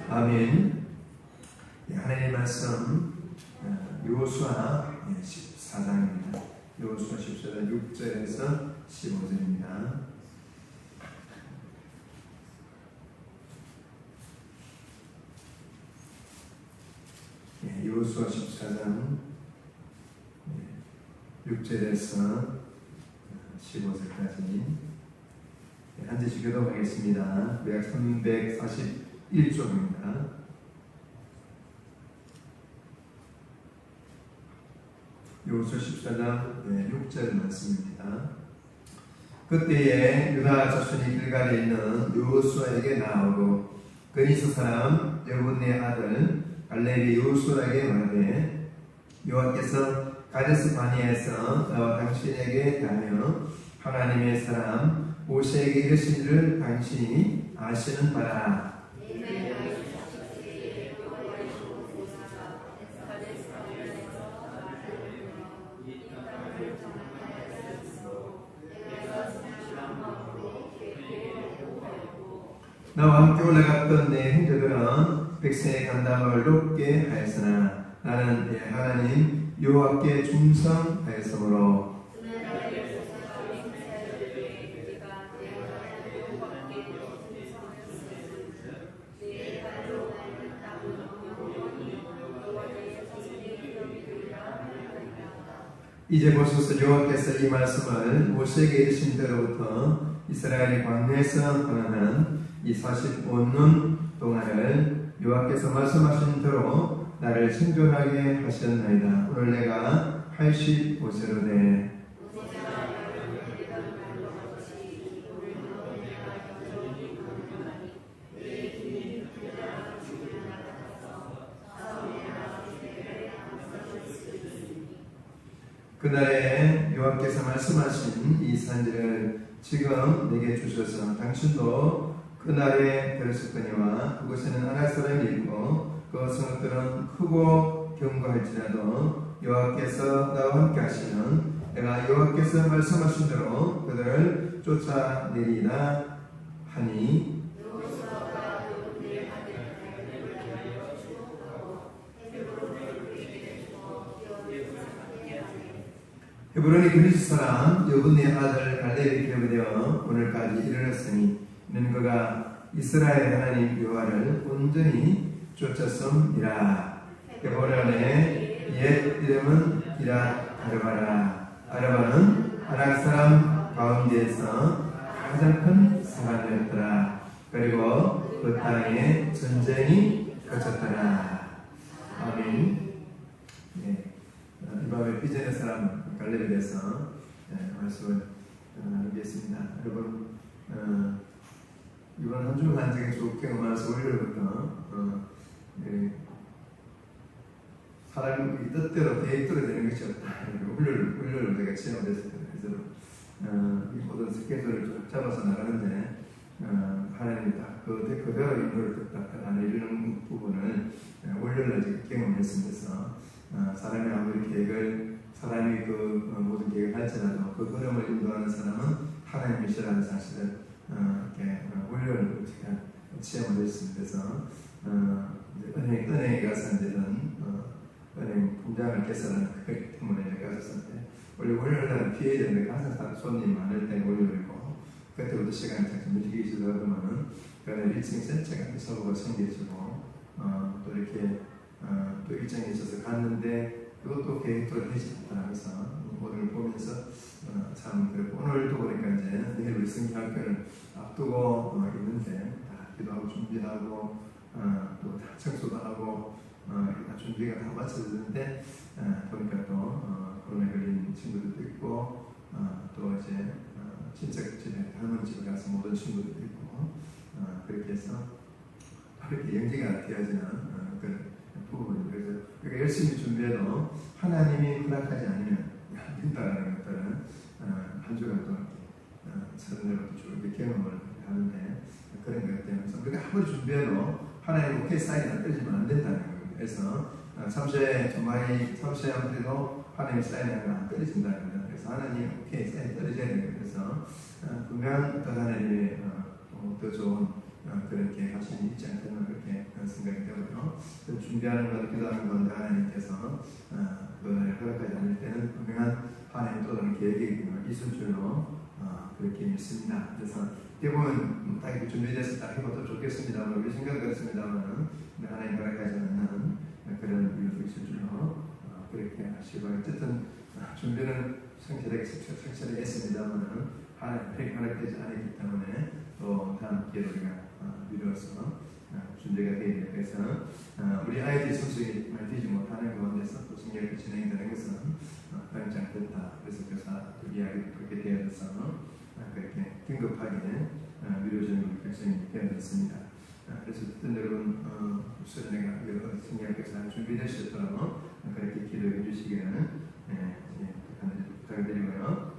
아멘. 하나님의 말씀 여호수아 14장입니다. 여호수아 14장 6절에서 15절입니다. 여호수아 14장 6절에서 15절까지 한 절씩 교독하겠습니다. 약 341쪽입니다. 여호수아 14장 6절 말씀입니다. 그때에 유다 자손이 길갈에 있는 여호수아에게 나오고 그니스 사람 여분의 아들 갈렙이 여호수아에게 말하되 여호와께서 가데스 바네아에서 나와 당신에게 대하여 하나님의 사람 모세에게 이르시기를 당신이 아시는 바라. 나와 함께 올라갔던 내 형제들은 백성의 간담을 높게 하였으나 나는 내 하나님 여호와께 충성하였으므로 이제 보소서 여호와께서 이 말씀을 모세에게 이르신 때로부터 이스라엘이 광야에서 떠나는 이 45년 동안을 여호와께서 말씀하신 대로 나를 생존하게 하셨나이다. 오늘 내가 85세로 돼 그날에 여호와께서 말씀하신 이 산지를 지금 내게 주셔서 당신도 그날에 들으셨거니와 그곳에는 아낙 사람이 있고 그 성읍들은 크고 견고할지라도 여호와께서 나와 함께 하시는 내가 여호와께서 말씀하신 대로 그들을 쫓아내리라 하니 헤브론이 그리스 사람 여분의 아들 갈렙이 계보되어 오늘까지 이르렀으니 이는 그가 이스라엘 하나님 여호와를 온전히 쫓았음이라. 헤브론의 옛 이름은 기라 아르바라. 아르바는 아낙 사람 가운데에서 가장 큰 사람이었더라. 그리고 그 땅에 전쟁이 거쳤더라. 아멘. 이 밤에 비전의 사람 갈렙에 대해서 말씀을 나누겠습니다. 여러분 이번 한 주간 제가 쭉 경험하면서 월요일부터 사람이 뜻대로 계획대로 되는 것이 없다. 훈련을 내가 체험했습니다. 그래서 이 모든 스케줄을 쭉 잡아서 나가는데 하나님이 딱 그대로 인도를 딱 안 해주는 부분을 월요일날 제가 경험했으면서 사람이 아무리 사람이 그 모든 계획을 할지라도 그 걸음을 인도하는 사람은 하나님이시라는 사실을 이렇게 훈련을 제가 체험을 했습니다. 그래서 은행에 가서 이제는 은행 통장을 개설하는 그 때문에 갔었는데 원래 월요일날은 피해야 되는데 항상 손님 많을 때 월요일이고 그때부터 시간이 좀 밀리기 시작하면은 그날 1층 센터가 서버가 생겨지고 또 이렇게 또 일정이 있어서 갔는데 그것도 계획대로 되지 않다. 그래서 모든 걸 보면서 참 그렇고 오늘도 보니까 이제 내일 우리 성경학교를 앞두고 있는데 다 기도하고 준비하고 또 다 청소도 하고 다 준비가 다 마쳐졌는데 보니까 또 코로나에 걸린 친구들도 있고 또 이제 친척 집에 할머니 집에 가서 모든 친구들도 있고 그렇게 해서 그렇게 연기가 되어지는 그런 부분. 그래서 우리가 열심히 준비해도 하나님이 허락하지 않으면 안 된다는 것들은 한 주간 동안 사람들부터 쭉 이렇게 경험을 하는데 그런 것 때문에 우리가 아무리 준비해도 하나님 오케이 사인이 안 떨어지면 안 된다는 거예요. 그래서 참새한테도 하나님 사인이 안 떨어진다는 거예요. 그래서 하나님 오케이 사인이 떨어져야 돼요. 그래서 분명 어떤 하나님의 더 좋은 그렇게 하심이 있지 않겠나 그렇게 생각합니다. 그 준비하는 것, 기도하는 건데 하나님께서 그걸 허락하지 않을 때는 분명한 하나님 또 다른 계획이 있을 줄로 그렇게 믿습니다. 그래서 대부분 딱 이렇게 준비돼서 딱 해봐도 좋겠습니다만 우리 생각은 그렇습니다만 하나님 허락하지 않는 그런 이유도 있을 줄로 그렇게 하시고 어쨌든 준비는 성실하게 했습니다만 하나님 허락되지 않았기 때문에 또 다음 기회를 우리가 미루어서 준비가 되기 위해서 우리 아이들이 성숙이 되지 못하는 가운데서 또 성경이 진행되는 것은 당연치 않겠다. 그래서 교사 이야기도 그렇게 되어져서 그렇게 긴급하게 미뤄지는 결정이 되어졌습니다. 그래서 어떤 여러분 수련회가 성경께서 준비되셨더라도 그렇게 기도해 주시기를 부탁드리고요.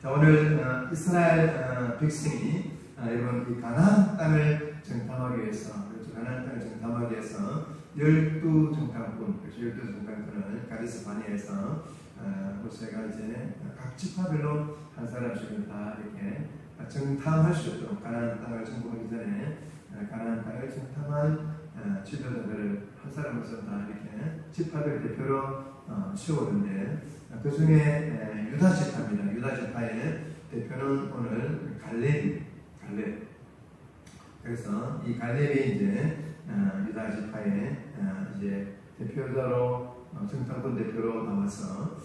자, 오늘 이스라엘 백성이 여러분 이 가나안 땅을 정탐하기 위해서 가나안 땅을 정탐하기 위해서 12정탐꾼, 12정탐꾼을 가데스 바네아에서 모세가 이제 각 지파별로 한 사람씩은 다 이렇게 정탐할 수 있도록 가나안 땅을 정복하기 전에 가나안 땅을 정탐한 지도자들을 한 사람으로서 다 이렇게 지파별 대표로 세우는데 그 중에 유다 지파입니다. 유다 지파의 대표는 오늘 갈렙. 그래서 이 갈렙이 이제 유다 지파의 이제 대표자로 정탐꾼 대표로 나와서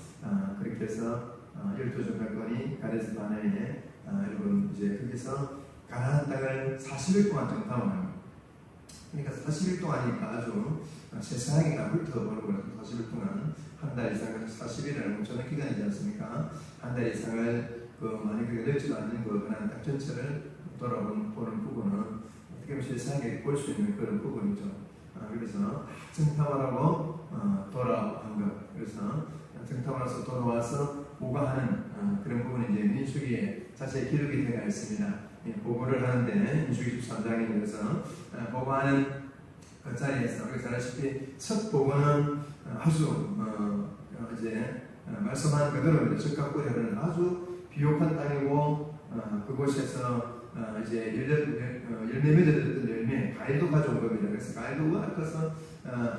그렇게 해서 12정탐꾼이 가데스 바네아에 여러분 이제 거기서 가나안 땅을 40일 동안 정탐합니다. 그러니까 40일 동안이니까 아주 세세하게 훑어보는 거예요. 40일 동안 한 달 이상을 40일이라는 엄청난 기간이지 않습니까? 한 달 이상을 많이 그렇게 넓지도 않는 그 가나안 땅 전체를 돌아보는 부분은 어떻게 보면 세세하게 볼 수 있는 그런 부분이죠. 그래서 정탐하라고 돌아온 것. 그래서 정탐하러서 돌아와서 보고하는 그런 부분이 이제 민수기에 자세히 기록이 되어 있습니다. 보고를 하는데 민수기 13장에 대해서 보고하는 그 자리에서 우리가 잘 아시다시피 첫 보고는 아주 이제 말씀한 그대로 적합 뿌리는 아주 비옥한 땅이고 그곳에서 이제 열매 맺었던 열매 과일도 가져온 겁니다. 그래서 과일도 워낙 커서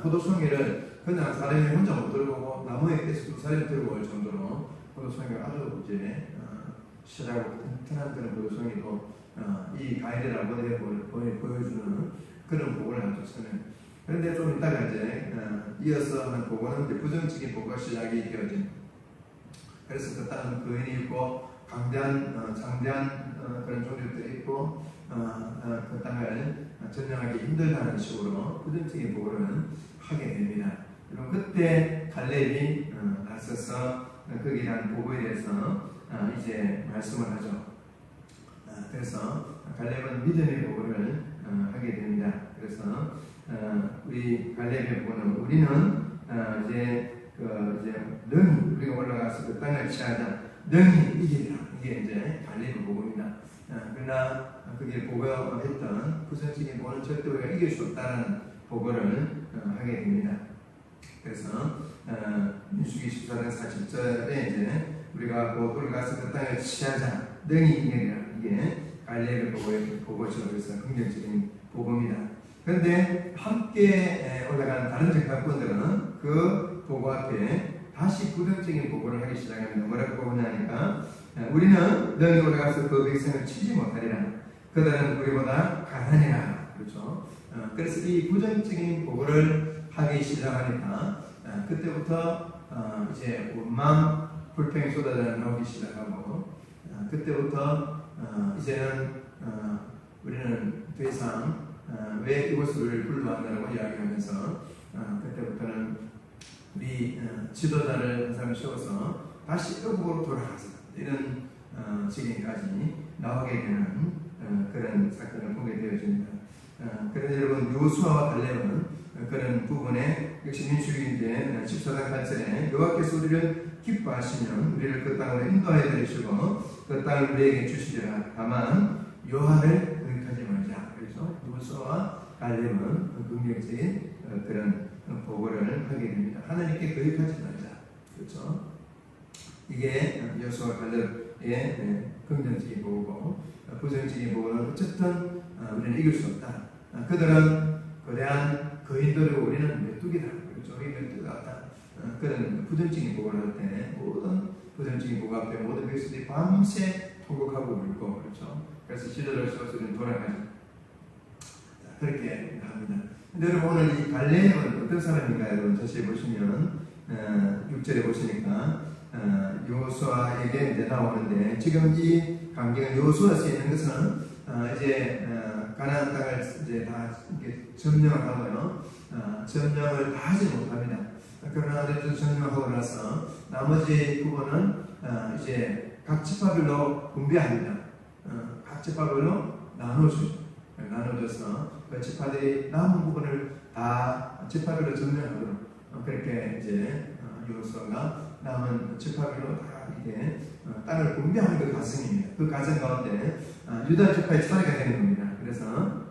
포도송이를 그냥 사람이 혼자 못 들고 나무에 떼서 두 사람이 들고 올 정도로 포도송이가 아주 이제 실하고 튼튼한 그런 포도송이도 이 과일이라고 보여주는 그런 보고를 하죠. 그런데 좀 이따가 이제 이어서 한 보고는 이제 부정적인 보고가 시작이 되어진. 그래서 그 땅은 거인이 있고 강대한 장대한 그런 종족들이 있고 그 땅을 점령하기 힘들다는 식으로 부정적인 보고를 하게 됩니다. 그리고 그때 갈렙이 나서서 거기에 대한 보고에 대해서 이제 말씀을 하죠. 그래서 갈렙은 믿음의 보고를 하게 됩니다. 그래서 우리 갈렙의 보고는 우리는 이제 능히 우리가 올라가서 그 땅을 취하자 능히 이기리라. 이게 이제 갈렙의 보고입니다. 그러나 그게 보고했던 부정적인 보고는 절대 우리가 이길 수 없다는 보고를 하게 됩니다. 그래서 민수기 14장 40절에 이제 우리가 곧 올라가서 그 땅을 취하자 능히 이기리라. 이게 갈렙의 보고죠. 그래서 긍정적인 보고입니다. 그런데 함께 올라간 다른 정탐꾼들은 그 보고 앞에 다시 부정적인 보고를 하기 시작합니다. 뭐라고 보고하니까 우리는 너희 올라가서 그 백성을 치지 못하리라. 그들은 우리보다 가난이라. 그렇죠. 그래서 이 부정적인 보고를 하기 시작하니까 그때부터 이제 원망 불평이 쏟아져 나오기 시작하고 그때부터 이제는 우리는 더 이상 왜 이곳을 불러왔냐고 이야기하면서 그때부터는 우리 지도자를 한 사람 세워서 다시 애국으로 돌아가서 이런 지경까지 나오게 되는 그런 사건을 보게 되어집니다. 그래서 여러분 여호수아와 갈렙은 그런 부분에 역시 민수기 이제 14장 8절에 여호와께서 우리를 기뻐하시면 우리를 그 땅으로 인도하여 드리시고 그 땅을 우리에게 주시리라. 다만 여호와를 거역하지 말자. 그래서 여호수아와 갈렙은 긍정적인 그런 보고를 하게 됩니다. 하나님께 거역하지 말자. 그렇죠? 이게 여호수아와 갈렙의 긍정적인 보고고 부정적인 보고는 어쨌든 우리는 이길 수 없다. 그들은 거대한 거인들이고 우리는 메뚜기다. 그렇죠? 우리 메뚜기 같다. 그런 부정적인 복을 할 때 모든 부정적인 복 앞에 모든 백성들이 밤새 통곡하고 울고 그렇죠. 그래서 지도를 세워서 우리는 돌아가죠. 그렇게 합니다. 근데 여러분 오늘 이 갈렙은 어떤 사람인가 여러분 자세히 보시면 6절에 보시니까 여호수아에게 이제 나오는데 지금 이 관계가 여호수아서에 있는 것은 이제 가나안 땅을 이제 다 이렇게 점령을 하고요. 점령을 다 하지 못합니다. 그러나 그래도 점령하고 나서 나머지 부분은 이제 각 지파별로 분배합니다. 각 지파별로 나눠줘서 그 지파들이 남은 부분을 다 지파별로 점령하도록 그렇게 이제 여호수아가 남은 지파별로 다 이렇게 땅을 분배하는 그 과정입니다. 그 과정 가운데 유다 지파의 차례가 되는 겁니다. 그래서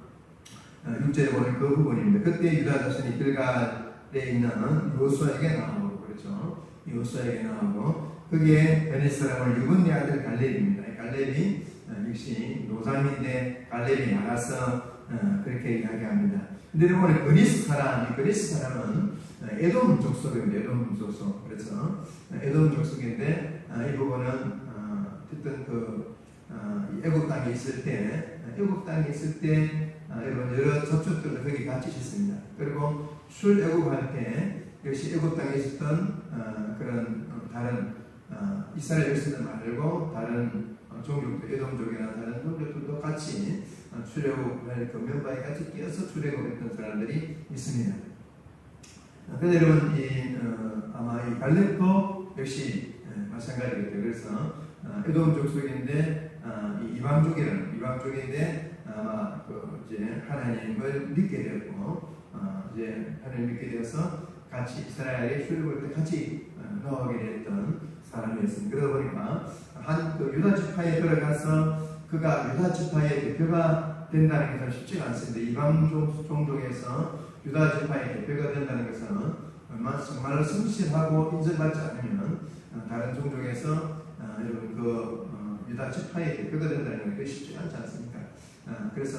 6절에 보면 그 부분입니다. 그때 유다 자손이 길갈에 있는 여호수아에게 나오고 그렇죠. 여호수아에게 나오고 그게 베넷 사람을 유분네 아들 갈렙입니다. 갈렙이 역시 노장인데 갈렙이 나가서 그렇게 이야기합니다. 근데 여러분 그리스 사람은 에돔 족속입니다. 에돔 족속. 그래서 에돔 족속인데 이 부분은 어쨌든 애굽 땅에 있을 때 여러분 여러 접촉들도 거기 같이 있습니다. 그리고 출애굽할 때 역시 애굽 땅에 있었던 그런 다른 이스라엘 백성들 말고 다른 종족들, 에돔족이나 다른 종족들도 같이 출애굽할 그 멤버에 같이 끼어서 출애굽했던 사람들이 있습니다. 그런데 여러분 아마 이 갈렙도 역시 마찬가지겠죠. 그래서 에돔 족속인데 이방족인데 아마 이제 하나님을 믿게 되었고 이제 하나님을 믿게 되어서 같이 이스라엘에 출애굽할 때 같이 나오게 됐던 사람이었습니다. 그러다 보니까 유다 지파에 들어가서 그가 유다 지파의 대표가 된다는 것은 쉽지가 않습니다. 이방 종족에서 유다 지파의 대표가 된다는 것은 정말로 성실하고 인정받지 않으면 다른 종족에서 여러분 유다 지파의 대표가 된다는 것이 쉽지 않지 않습니까? 그래서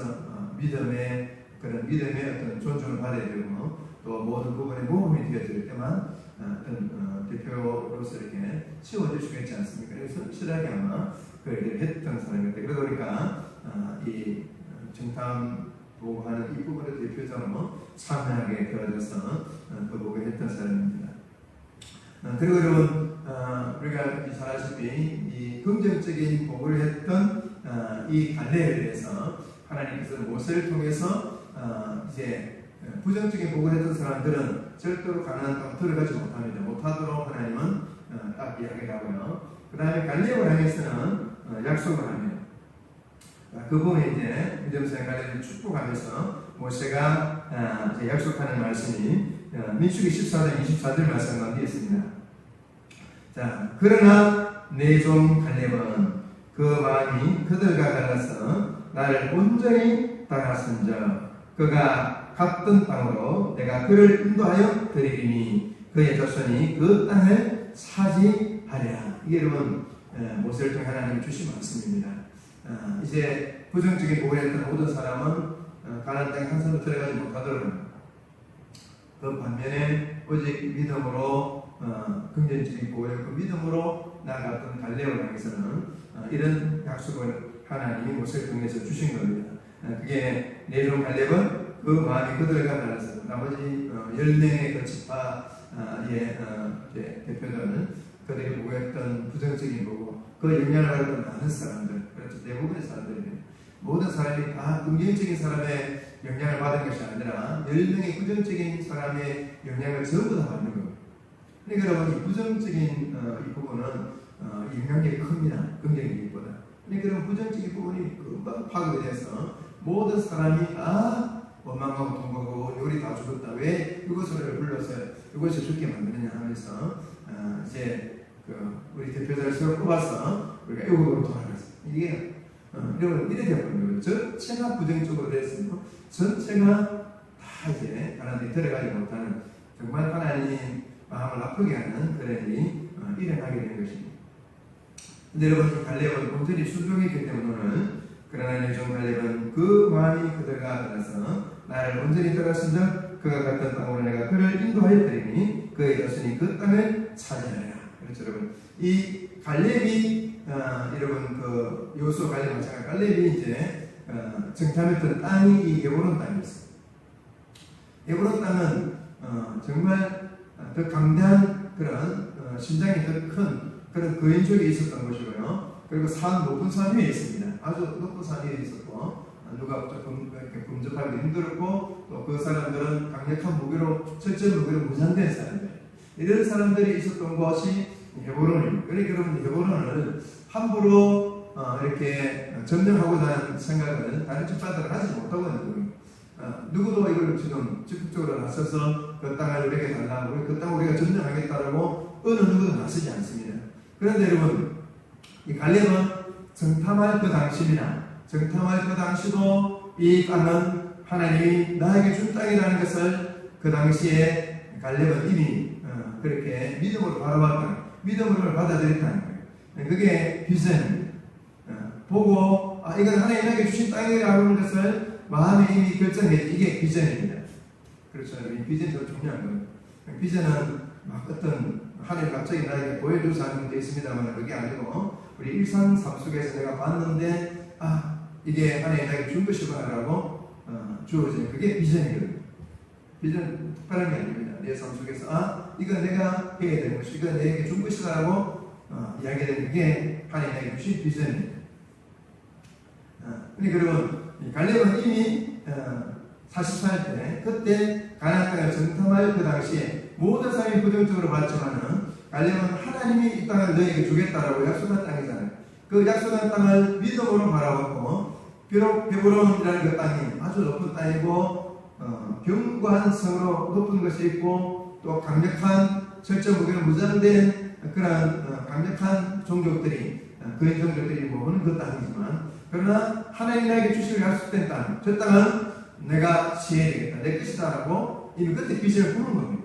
믿음의 어떤 존중을 받아야 되고 또 모든 부분에 모험이 되어질 때만 어떤 대표로서 이렇게 치워주시겠지 않습니까? 그래서 성실하게 아마 그렇게 했던 사람인데 그러다 보니까 이 정탐 보고하는 이 부분의 대표자로 참여하게 되어져서 그 보고를 했던 사람입니다. 그리고 여러분 우리가 잘 아시다시피 이 긍정적인 보고를 했던 이 갈렙에 대해서 하나님께서 모세를 통해서 이제 부정적인 보고를 했던 사람들은 절대로 가나안 땅 들어가지 못하도록 하나님은 딱 이야기를 하고요. 그 다음에 갈렙을 향해서는 약속을 합니다. 그 부분에 이제 믿음의 갈렙을 축복하면서 모세가 이제 약속하는 말씀이 민수기 14장 24절 말씀 가운데 있습니다. 자, 그러나 내 종 갈렙은 그 마음이 그들과 달라서 나를 온전히 따라선적 그가 갔던 땅으로 내가 그를 인도하여 드리리니 그의 자손이 그 땅을 차지하리라. 이게 여러분 모세를 통해 하나님이 주신 말씀입니다. 이제 부정적인 보고를 했던 모든 사람은 가나안 땅에 한 사람도 들어가지 못하더라고요. 그 반면에 오직 믿음으로 긍정적인 보고를 그 믿음으로 나아갔던 갈렙을 향해서는 이런 약속을 하나님이 모세를 통해서 주신 겁니다. 그게 내 종 갈렙은 그 마음이 그들과 달라서 나머지 10명의 그 지파의 대표들은 그들이 보고했던 부정적인 보고 그 영향을 받았던 많은 사람들, 그렇죠. 대부분의 사람들입니다. 모든 사람이 다 긍정적인 사람의 영향을 받은 것이 아니라 10명의 부정적인 사람의 영향을 전부 다 받는 겁니다. 그러니까 여러분 이 부정적인 이 부분은 영향력이 큽니다. 긍정적인보다. 그러니까 여러분 부정적인 부분이 금방 파괴가 돼서 모든 사람이 원망하고 통곡하고 우리 다 죽었다. 왜 이것을 불러서 이것을 죽게 만드느냐 하면서 이제 우리 대표자를 새로 뽑아서 우리가 애국으로 돌아갔어요. 이게 여러분 이래 되어버린 거예요. 전체가 부정적으로 됐으면 전체가 다 이제 하나님이 들어가지 못하는 정말 하나님 마음을 아프게 하는 그런 일이 일어나게 된 것입니다. 근데 여러분 갈렙은 온전히 순종했기 때문에 그러나 내 종 갈렙은 그 마음이 그들과 달라서 나를 온전히 따랐은즉 그가 갔던 땅으로 내가 그를 인도하였더니 그의 자손이 그 땅을 차지하리라. 그렇죠, 여러분. 이 갈렙이 여러분 그 여호수아 갈렙 마찬가지. 갈렙이 이제 정탐했던 땅이 이 헤브론 땅이었어요. 헤브론 땅은 정말 더 강대한 그런 신장이 더 큰 그런 거인족이 있었던 것이고요. 그리고 높은 산 위에 있습니다. 아주 높은 산 위에 있었고 누가 조금 이렇게 범접하기 힘들었고 또 그 사람들은 강력한 무기로 철저한 무기로 무장된 사람들 이런 사람들이 있었던 곳이 헤브론입니다. 그러니까 여러분 헤브론을 함부로 이렇게 점령하고자 하는 생각은 다른 집사들은 하지 못하고 있는 겁니다. 누구도 이걸 지금 적극적으로 나서서 그 땅을 우리에게 달라고 그 땅을 우리가 점령하겠다라고 어느 누구도 나서지 않습니다. 그런데 여러분 이 갈렙은 정탐할 그 당시도 이 땅은 하나님이 나에게 준 땅이라는 것을 그 당시에 갈렙은 이미 그렇게 믿음으로 바라봤다. 믿음으로 받아들였다는 거예요. 그게 비전입니다. 보고 이건 하나님에게 주신 땅이라고 하는 것을 마음에 이미 결정했지. 이게 비전입니다. 그렇죠. 이 비전이 더 중요한 거예요. 비전은 막 어떤 하나님 갑자기 나에게 보여줘서 하는 게 있습니다만 그게 아니고 우리 일상 삶 속에서 내가 봤는데 이게 하나님 나에게 준 것이구나라고 주어진 그게 비전이거든요. 비전은 특별한 게 아닙니다. 내 삶 속에서 이건 내가 해야 되는 것이 이건 내게 준 것이다라고 이야기되는 그게 하나님 나에게 주신 비전입니다. 그리고 갈렙은 이미 40살 때 그때 가나안 땅을 정탐할 그 당시에 모든 사람이 부정적으로 봤지만은 갈렙은 하나님이 이 땅을 너에게 주겠다라고 약속한 땅이잖아요. 그 약속한 땅을 믿음으로 바라봤고 비록 헤브론이라는 그 땅이 아주 높은 땅이고 견고한 성으로 높은 것이 있고 또 강력한 철저 무기로 무장된 그런 강력한 종족들이 그의 종족들이 모으는 그 땅이지만 그러나 하나님 나에게 주시기로 약속된 땅, 저 땅은 내가 지어야 되겠다, 내 것이다라고 이미 그때 비전을 보는 겁니다.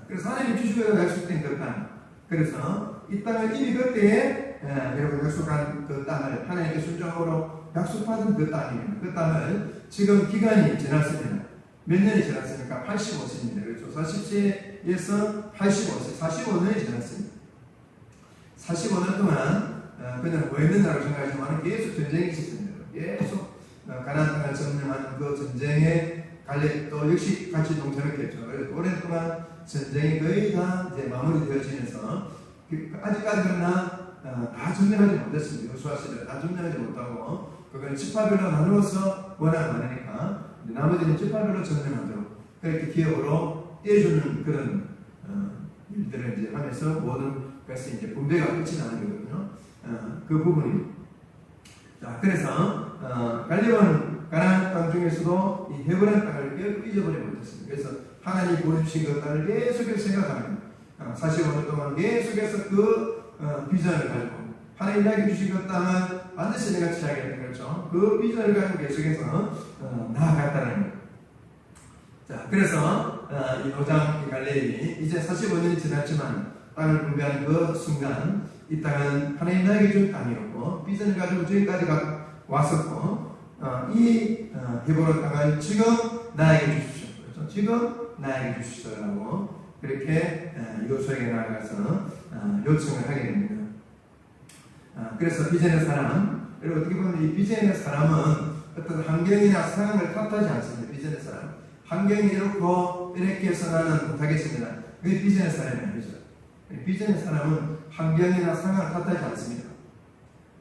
그래서 하나님 주시기로 약속된 그 땅, 그래서 이 땅을 이미 그때에 여러분 약속한 그 땅을 하나님께 순종으로 약속받은 그 땅입니다. 그 땅을 지금 기간이 지났습니다. 몇 년이 지났습니까? 85세입니다. 그렇죠. 40세에서 85세, 45년이 지났습니다. 45년 동안 그냥 뭐 했는다고 생각하지만 계속 전쟁이 있었습니다. 계속 가나안 땅을 점령하는 그 전쟁에 갈렙도 역시 같이 동참했겠죠. 그래서 오랫동안 전쟁이 거의 다 이제 마무리되어지면서 아직까지 그러나 다 점령하지 못했습니다. 여호수아 시대 다 점령하지 못하고 그걸 지파별로 나누어서 워낙 많으니까 나머지는 지파별로 점령하도록 그렇게 기업으로 떼주는 그런 일들을 이제 하면서 모든 것이 이제 분배가 끝이 나는 거거든요. 그 부분입니다. 자, 그래서 갈렙은 가나안 땅 중에서도 이 헤브론 땅을 결코 잊어버리지 못했습니다. 그래서 하나님이 보여주신 그 땅을 계속해서 생각합니다. 45년 동안 계속해서 그 비전을 가지고 하나님 나에게 주신 그 땅은 반드시 내가 취하겠다. 그렇죠? 그 비전을 가지고 계속해서 나아갔다는 거예요. 자, 그래서 이 노장 이 갈렙이 이제 45년이 지났지만 땅을 분배하는 그 순간 이 땅은 하나님 나에게 준 땅이었고 비전을 가지고 저기까지 왔었고 이 헤브론 땅을 지금 나에게 주십시오. 그렇죠? 지금 나에게 주시더라고 그렇게 여호수아에게 나아가서 요청을 하게 됩니다. 그래서 비전의 사람, 그리고 어떻게 보면 이 비전의 사람은 어떤 환경이나 상황을 탓하지 않습니다. 비전의 사람, 환경이 이렇고 이렇게 해서 나는 못하겠습니다. 그게 비전의 사람이 아니죠. 비전의 사람은 환경이나 상황을 탓하지 않습니다.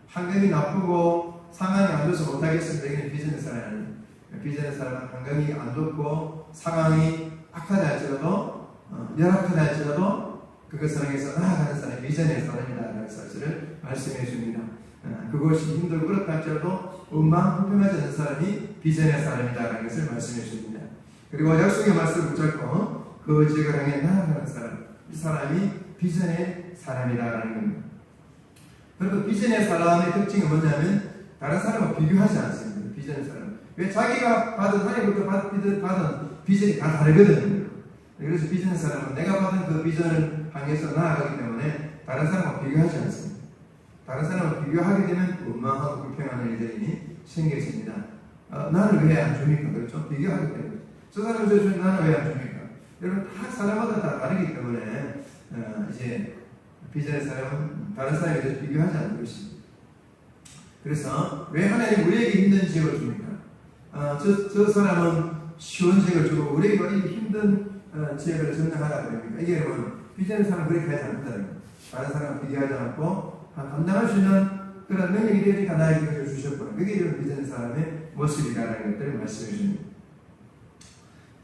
환경이 나쁘고 상황이 안 좋아서 못하겠습니다. 이게 비전의 사람이 아니에요. 비전의 사람은 환경이 안 좋고 상황이 악하다 할지라도 열악하다 할지라도 그것을 향해서 나아가는 사람이 비전의 사람이라는 사실을 말씀해 줍니다. 그것이 힘들고 그렇다 할지라도 원망불평하지 않는 사람이 비전의 사람이라는 것을 말씀해 줍니다. 그리고 약속의 말씀을 붙잡고 그 지역을 향해 나아가는 사람, 이 사람이 비전의 사람이라는 겁니다. 그리고 비전의 사람의 특징이 뭐냐면 다른 사람과 비교하지 않습니다. 비전의 사람. 왜 자기가 받은 하나님부터 받은 비전이 다 다르거든요. 그래서 비전의 사람은 내가 받은 그 비전을 향해서 나아가기 때문에 다른 사람과 비교하지 않습니다. 다른 사람과 비교하게 되면 원망하고 불평하는 일들이 생겼습니다. 나는 왜 안 줍니까? 그렇죠? 비교하기 때문에. 저 사람은 저 주는데 나는 왜 안 줍니까? 여러분, 다 사람마다 다 다르기 때문에, 이제, 비전의 사람은 다른 사람에 대해서 비교하지 않는 것입니다. 그래서, 왜 하나님 우리에게 힘든 지역을 줍니까? 저 사람은 쉬운 지역을 주고, 우리에게 왜 힘든 지역을 전당하라 그럽니까? 이게 여러분, 비전의 사람은 그렇게 하지 않는다는 거예요. 다른 사람을 비교하지 않고, 감당할 수 있는 그런 능력이 되니까 나에게 그것을 주셨구나. 그게 이런 비전의 사람의 모습이라는 것들을 말씀해 줍니다.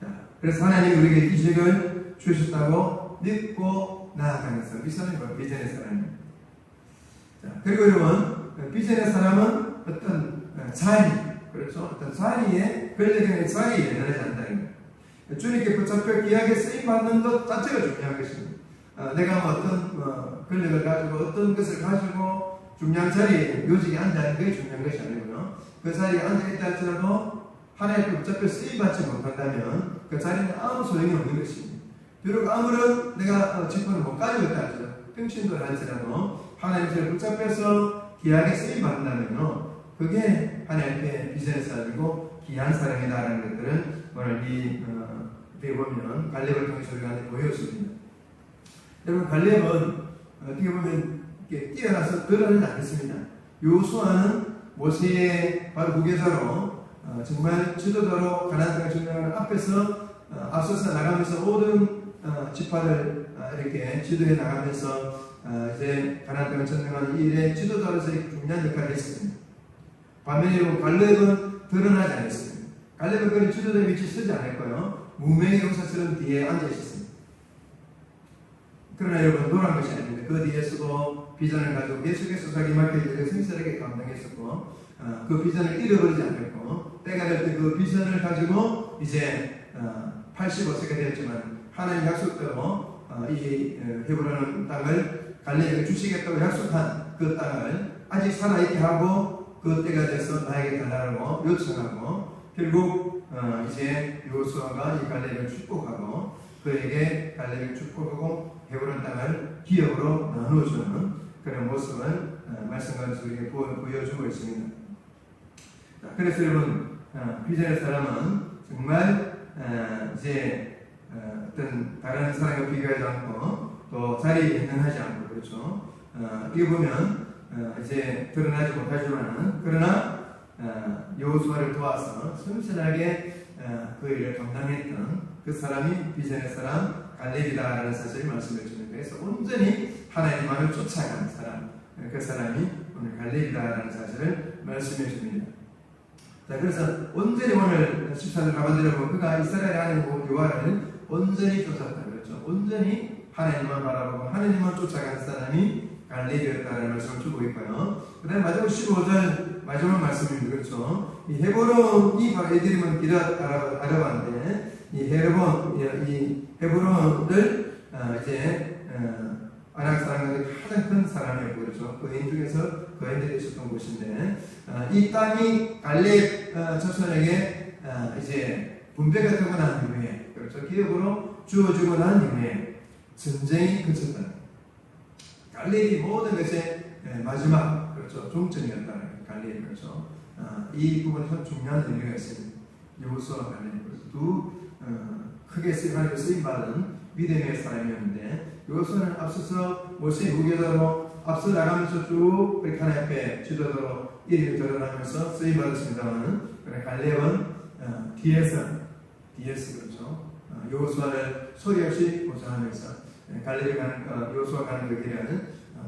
자, 그래서 하나님이 우리에게 이 지역을 주셨다고 믿고 나아가는 사람, 이 사람이 바로 비전의 사람입니다. 자, 그리고 여러분, 비전의 사람은 어떤 자리, 그렇죠? 어떤 자리에, 권력의 자리에 내려지 않는다는 거예요. 주님께 붙잡혀 귀하게 쓰임받는 것 자체가 중요한 것입니다. 내가 뭐 어떤 권력을 가지고 어떤 것을 가지고 중요한 자리에 요직에 앉아있는 게 중요한 것이 아니고요. 그 자리에 앉아있다 할지라도 하나님께 붙잡혀 쓰임받지 못한다면 그 자리는 아무 소용이 없는 것입니다. 비록 아무런 내가 직분을 못 가지고 있다 할지라도 평신도를 할지라도 하나님께 붙잡혀서 귀하게 쓰임받는다면요. 그게 하나님께 비전의 사람이고 귀한 사람이다라는 것들은 오늘 이 어떻게 보면 갈렙을 통해서 우리가 보여줍니다. 여러분, 갈렙은 어떻게 보면 이렇게 뛰어나서 드러나지 않겠습니다. 요수아는 모세의 바로 후계자로 정말 지도자로 가나안 땅을 점령하는 앞에서 앞서서 나가면서 모든 지파를 이렇게 지도해 나가면서 이제 가나안 땅을 점령하는 이 일에 지도자로서 중요한 역할을 했습니다. 반면에 갈렙은 드러나지 않았습니다. 갈렙은 그런 지도자의 위치에 서지 않았고요. 무명의 용사처럼 뒤에 앉아 있었습니다. 그러나 여러분, 노란 것이 아닙니다. 그 뒤에서도 비전을 가지고 계속해서 자기 맡겨진 성실하게 감당했었고, 그 비전을 잃어버리지 않았고, 때가 될 때 그 비전을 가지고 이제 85세가 되었지만 하나님 약속대로 이 헤브론 땅을 갈렙에게 주시겠다고 약속한 그 땅을 아직 살아있게 하고 그 때가 돼서 나에게 달라고 요청하고, 결국 이제 요수아가 이 갈렙을 축복하고 그에게 갈렙을 축복하고 헤브론 땅을 기업으로 나누어주는 그런 모습을 말씀과 우리에게 보여주고 있습니다. 자, 그래서 여러분, 비전의 사람은 정말 이제 어떤 다른 사람과 비교하지 않고 또 자리에 인정하지 않고, 그렇죠? 이게 보면 이제 드러나지 못하지만 그러나 여호수아를 도와서 성실하게 그 일을 감당했던 그 사람이 비전의 사람 갈렙이다라는 사실을 말씀해 줍니다. 그래서 온전히 하나님만을 쫓아가는 사람, 그 사람이 오늘 갈렙이다라는 사실을 말씀해 줍니다. 자, 그래서 온전히 오늘 14절 하반절에 보면 그가 이스라엘 하나님 여호와를 온전히 쫓았다, 그렇죠? 온전히 하나님만 바라보고 하나님만 쫓아가는 사람이 갈렙이었다는 말씀을 주고 있고요. 그 다음에 마지막 15절 마지막 말씀입니다. 그렇죠? 이 헤브론이 바로 에드림은 기라 아라바인데 이 헤브론을 이제 아낙 사람들이 가장 큰 사람이었고, 그렇죠? 거인 중에서 거인들이 있었던 곳인데 이 땅이 갈렙 자손에게 이제 분배가 되고 난 이후에, 그렇죠? 기업으로 주어지고 난 이후에 전쟁이 그쳤다. 갈렙이 모든 것의 마지막, 그렇죠? 종점이었다는 갈렙, 그렇죠? 이 부분은 참 중요한 의미가 있습니다. 여호수아와 갈렙, 그래서 두 크게 쓰임받은 믿음의 사람이었는데, 여호수아는 앞서서 모세의 후계자로 앞서 나가면서 쭉 그렇게 하나님 앞에 지도자로 이름이 드러나면서 쓰임받았습니다만, 갈렙은 뒤에서 그렇죠? 여호수아를 소리 없이 보상하면서 갈렙이 여호수아 가는 그 길에는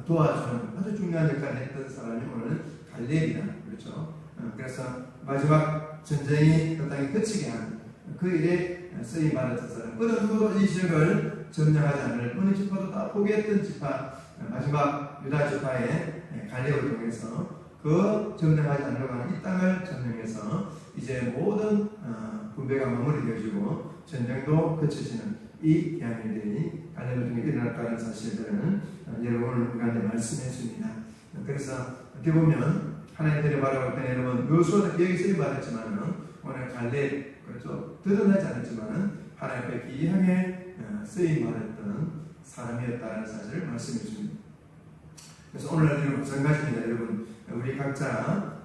도와주는 아주 중요한 역할을 했던 사람이 오늘 갈렙이다, 그렇죠? 그래서 마지막 전쟁이 그 땅에 그치게 하는 그 일에 쓰임받았던 사람, 어느 누구도 이 지역을 점령하지 않을, 어느 지파도 다 포기했던 지파, 마지막 유다 지파의 갈렙을 통해서 그 점령하지 않으려고 하는 이 땅을 점령해서 이제 모든 분배가 마무리되어지고 전쟁도 그쳐지는 이 양일들이 갈렙을 통해 일어났다는 사실들은 여러분 오늘 우리한테 말씀해 줍니다. 그래서 어떻게 보면 하나님들이 바라볼 때 여러분 요수아는 기억이 쓰임받았지만 오늘 갈렙, 그렇죠? 드러나지 않았지만 하나님 앞에 귀하게 쓰임받았던 사람이었다는 사실을 말씀해 줍니다. 그래서 오늘 여러분 마찬가지입니다. 여러분 우리 각자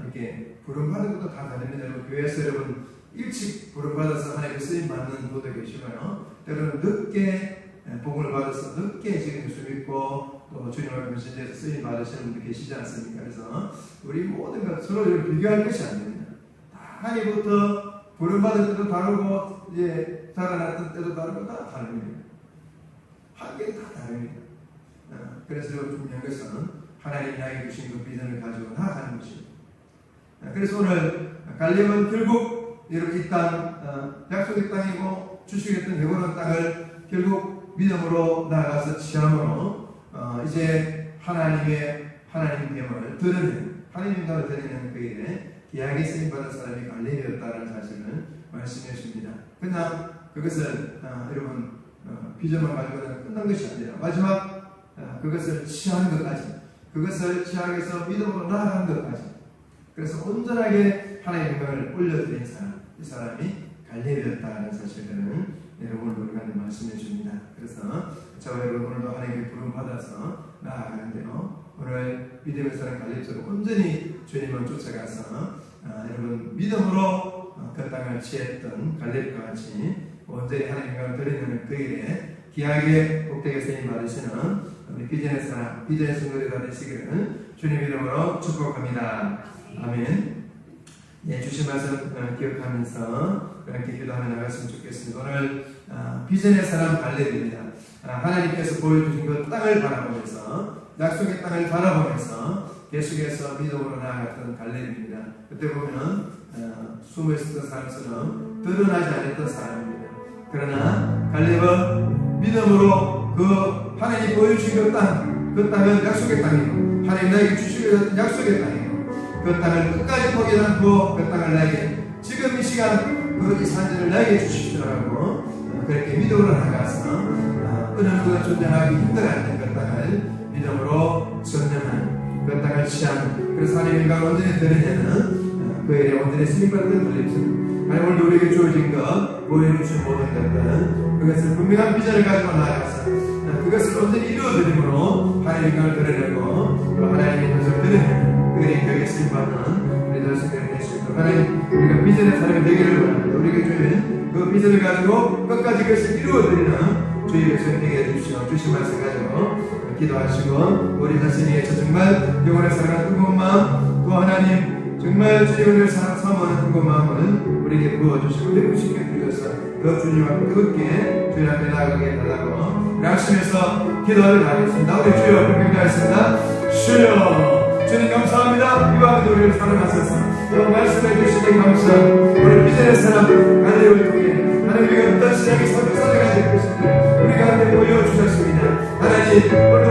이렇게 부름받은 것도 다 다릅니다. 여러분, 교회에서 여러분 일찍 부름받아서 하나님께 쓰임받는 분도 계시고요. 때로는 늦게 복음을 받아서 늦게 지금 예수 믿고 또 주님을 변신해서 쓰임받으시는 분도 계시지 않습니까? 그래서 우리 모든 것 서로 비교할 것이 안 됩니다. 다 하나님부터 부름받을 때도 다르고 이제 자라났던 때도 다르고 다 다릅니다. 한계는 다 다릅니다. 그래서 중요한 것은 하나님이 나에게 주신 그 비전을 가지고 나아가는 것입니다. 그래서 오늘 갈렙은 결국 여러분 이 땅, 약속의 땅이고 주시겠던 회고로운 땅을 결국 믿음으로 나아가서 취함으로 이제 하나님의 됨을 드러내는 하나님과를 드러내는 그에게 기약에 쓰임받은 사람이 갈렙이었다는 사실을 말씀해 줍니다. 그냥 그것을 여러분 비전만 가지고는 끝난 것이 아니라 마지막 그것을 취하는 것까지 그것을 취하게서 믿음으로 나아간 것까지 그래서 온전하게 하나님의 영광을 올려드린 사람 이 사람이 갈렙이었다는 사실들을 여러분 우리가 말씀해 줍니다. 그래서 저와 여러분 오늘도 하나님의 부름 받아서 나아가는데요. 오늘 믿음의 사람 갈렙처럼 온전히 주님을 쫓아가서 여러분 믿음으로 그 땅을 취했던 갈렙과 같이 온전히 하나님과 드리는 그 일에 귀하게 복되게 쓰임 받으시는 우리 비전의 사람, 비전의 성도들이 되시기를 주님 이름으로 축복합니다. 아멘. 예, 주신 말씀 기억하면서 그렇게 기도하며 나갔으면 좋겠습니다. 오늘 비전의 사람 갈렙입니다. 하나님께서 보여주신 그 땅을 바라보면서 약속의 땅을 바라보면서 계속해서 믿음으로 나아갔던 갈렙입니다. 그때 보면 숨어 있었던 사람처럼 드러나지 않았던 사람입니다. 그러나 갈렙은 믿음으로 그 하나님이 보여주신 그 땅은 약속의 땅이고 하나님 나에게 주시는 약속의 땅이고 그 땅을 끝까지 포기 않고 그 땅을 나에게 지금 이 시간 이 산지를 나에게 주시더라고 그렇게 믿음으로 나가서 어느 누구가 존재하기 힘들어하는 그 땅을 믿음으로 전념한 그 땅을 취하는 그래서 하나님과 온전히 드러내는 그 일에 온전히 승리받는 갈렙입니다. 하나님 오늘도 우리에게 주어진 것 보여주신 모든 것들 그것을 분명한 비전을 가지고 나아가서 그것을 온전히 이루어드림으로 하나님과 드러내고 또 하나님의 뜻을 드러내는 그들이 벽에 쓰임받는 우리 자신들이 될 수 있도록 하나님 우리가 비전의 사람이 되기를 원합니다. 우리에게 주신 그 비전을 가지고 끝까지 그것을 이루어드리는 주의 백성이 되게 해주시오. 주신 말씀 가지고 기도하시고 우리 자신이 위해서 정말 영원의 사랑하는 뜨거운 마음 또 하나님 정말 주님을 사모하는 뜨거운 마음을 우리에게 부어주시고 내부시켜 주셔서 더 주님 앞에 뜨겁게 주님 앞에 나아가게 해달라고 양심에서 기도하려 하겠습니다. 우리 주여 그렇게 기도하겠습니다. 주여 주님 감사합니다. 이와 같이 우리를 사랑하셔서 또 말씀해 주시니 감사합니다. 우리 비전의 사람 갈렙을 통해 하나님 우리가 어떤 신앙이 살아가야 될 것인지 우리 가운데 보여주셨습니다. 하나님 오늘